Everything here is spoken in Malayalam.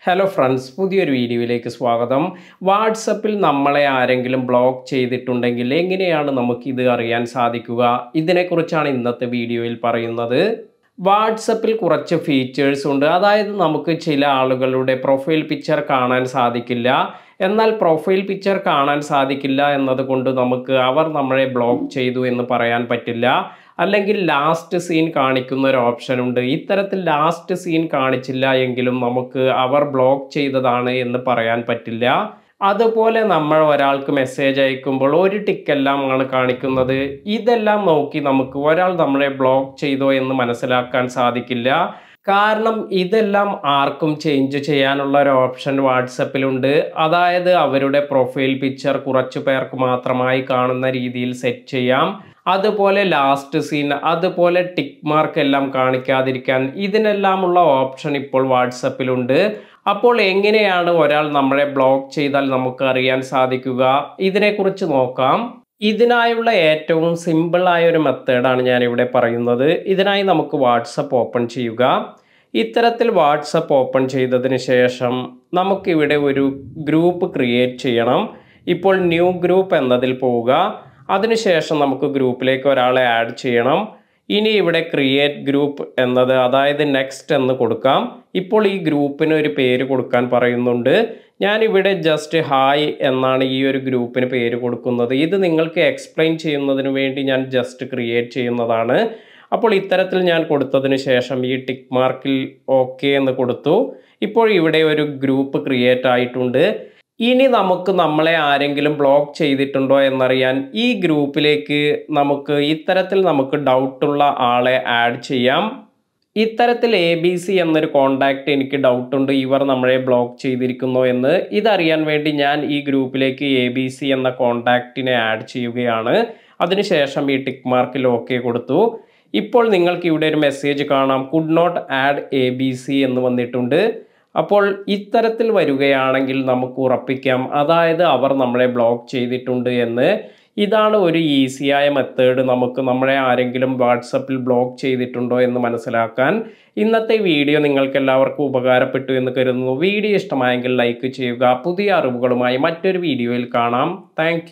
ഹലോ ഫ്രണ്ട്സ്, പുതിയൊരു വീഡിയോയിലേക്ക് സ്വാഗതം. വാട്സപ്പിൽ നമ്മളെ ആരെങ്കിലും ബ്ലോക്ക് ചെയ്തിട്ടുണ്ടെങ്കിൽ എങ്ങനെയാണ് നമുക്കിത് അറിയാൻ സാധിക്കുക? ഇതിനെക്കുറിച്ചാണ് ഇന്നത്തെ വീഡിയോയിൽ പറയുന്നത്. വാട്സപ്പിൽ കുറച്ച് ഫീച്ചേഴ്സ് ഉണ്ട്. അതായത് നമുക്ക് ചില ആളുകളുടെ പ്രൊഫൈൽ പിക്ചർ കാണാൻ സാധിക്കില്ല. എന്നാൽ പ്രൊഫൈൽ പിക്ചർ കാണാൻ സാധിക്കില്ല എന്നതുകൊണ്ട് നമുക്ക് അവർ നമ്മളെ ബ്ലോക്ക് ചെയ്തു എന്ന് പറയാൻ പറ്റില്ല. അല്ലെങ്കിൽ ലാസ്റ്റ് സീൻ കാണിക്കുന്ന ഒരു ഓപ്ഷൻ ഉണ്ട്. ഇത്തരത്തിൽ ലാസ്റ്റ് സീൻ കാണിച്ചില്ല എങ്കിലും നമുക്ക് അവർ ബ്ലോക്ക് ചെയ്തതാണ് എന്ന് പറയാൻ പറ്റില്ല. അതുപോലെ നമ്മൾ ഒരാൾക്ക് മെസ്സേജ് അയക്കുമ്പോൾ ഒരു ടിക്കെല്ലാം ആണ് കാണിക്കുന്നത്. ഇതെല്ലാം നോക്കി നമുക്ക് ഒരാൾ നമ്മളെ ബ്ലോക്ക് ചെയ്തോ എന്ന് മനസ്സിലാക്കാൻ സാധിക്കില്ല. കാരണം ഇതെല്ലാം ആർക്കും ചേഞ്ച് ചെയ്യാനുള്ള ഒരു ഓപ്ഷൻ വാട്സപ്പിലുണ്ട്. അതായത് അവരുടെ പ്രൊഫൈൽ പിക്ചർ കുറച്ചു പേർക്ക് മാത്രമായി കാണുന്ന രീതിയിൽ സെറ്റ് ചെയ്യാം. അതുപോലെ ലാസ്റ്റ് സീൻ, അതുപോലെ ടിക്ക് മാർക്ക് എല്ലാം കാണിക്കാതിരിക്കാൻ ഇതിനെല്ലാമുള്ള ഓപ്ഷൻ ഇപ്പോൾ വാട്സപ്പിലുണ്ട്. അപ്പോൾ എങ്ങനെയാണ് ഒരാൾ നമ്മളെ ബ്ലോക്ക് ചെയ്താൽ നമുക്ക് അറിയാൻ സാധിക്കുക? ഇതിനെക്കുറിച്ച് നോക്കാം. ഇതിനായുള്ള ഏറ്റവും സിമ്പിളായ ഒരു മെത്തേഡാണ് ഞാനിവിടെ പറയുന്നത്. ഇതിനായി നമുക്ക് വാട്സപ്പ് ഓപ്പൺ ചെയ്യുക. ഇത്തരത്തിൽ വാട്സപ്പ് ഓപ്പൺ ചെയ്തതിന് ശേഷം നമുക്കിവിടെ ഒരു ഗ്രൂപ്പ് ക്രിയേറ്റ് ചെയ്യണം. ഇപ്പോൾ ന്യൂ ഗ്രൂപ്പ് എന്നതിൽ പോവുക. അതിനുശേഷം നമുക്ക് ഗ്രൂപ്പിലേക്ക് ഒരാളെ ആഡ് ചെയ്യണം. ഇനി ഇവിടെ ക്രിയേറ്റ് ഗ്രൂപ്പ് എന്നത്, അതായത് നെക്സ്റ്റ് എന്ന് കൊടുക്കാം. ഇപ്പോൾ ഈ ഗ്രൂപ്പിന് ഒരു പേര് കൊടുക്കാൻ പറയുന്നുണ്ട്. ഞാനിവിടെ ജസ്റ്റ് ഹായ് എന്നാണ് ഈ ഒരു ഗ്രൂപ്പിന് പേര് കൊടുക്കുന്നത്. ഇത് നിങ്ങൾക്ക് എക്സ്പ്ലെയിൻ ചെയ്യുന്നതിന് വേണ്ടി ഞാൻ ജസ്റ്റ് ക്രിയേറ്റ് ചെയ്യുന്നതാണ്. അപ്പോൾ ഇത്തരത്തിൽ ഞാൻ കൊടുത്തതിന് ശേഷം ഈ ടിക്ക് മാർക്കിൽ ഓക്കെ എന്ന് കൊടുത്തു. ഇപ്പോൾ ഇവിടെ ഒരു ഗ്രൂപ്പ് ക്രിയേറ്റ് ആയിട്ടുണ്ട്. ഇനി നമുക്ക് നമ്മളെ ആരെങ്കിലും ബ്ലോക്ക് ചെയ്തിട്ടുണ്ടോ എന്നറിയാൻ ഈ ഗ്രൂപ്പിലേക്ക് ഇത്തരത്തിൽ നമുക്ക് ഡൗട്ടുള്ള ആളെ ആഡ് ചെയ്യാം. ഇത്തരത്തിൽ ABC എന്നൊരു കോണ്ടാക്റ്റ് എനിക്ക് ഡൗട്ടുണ്ട്, ഇവർ നമ്മളെ ബ്ലോക്ക് ചെയ്തിരിക്കുന്നു എന്ന്. ഇതറിയാൻ വേണ്ടി ഞാൻ ഈ ഗ്രൂപ്പിലേക്ക് ABC എന്ന കോണ്ടാക്റ്റിനെ ആഡ് ചെയ്യുകയാണ്. അതിനുശേഷം ഈ ടിക്ക് മാർക്കിൽ ഓക്കെ കൊടുത്തു. ഇപ്പോൾ നിങ്ങൾക്ക് ഇവിടെ ഒരു മെസ്സേജ് കാണാം, കുഡ് നോട്ട് ആഡ് ABC എന്ന് വന്നിട്ടുണ്ട്. അപ്പോൾ ഇത്തരത്തിൽ വരികയാണെങ്കിൽ നമുക്ക് ഉറപ്പിക്കാം, അതായത് അവർ നമ്മളെ ബ്ലോക്ക് ചെയ്തിട്ടുണ്ട് എന്ന്. ഇതാണ് ഒരു ഈസിയായ മെത്തേഡ് നമുക്ക് നമ്മളെ ആരെങ്കിലും വാട്സപ്പിൽ ബ്ലോക്ക് ചെയ്തിട്ടുണ്ടോ എന്ന് മനസ്സിലാക്കാൻ. ഇന്നത്തെ വീഡിയോ നിങ്ങൾക്ക് എല്ലാവർക്കും ഉപകാരപ്പെട്ടു എന്ന് കരുതുന്നു. വീഡിയോ ഇഷ്ടമായെങ്കിൽ ലൈക്ക് ചെയ്യുക. പുതിയ അറിവുകളുമായി മറ്റൊരു വീഡിയോയിൽ കാണാം. താങ്ക്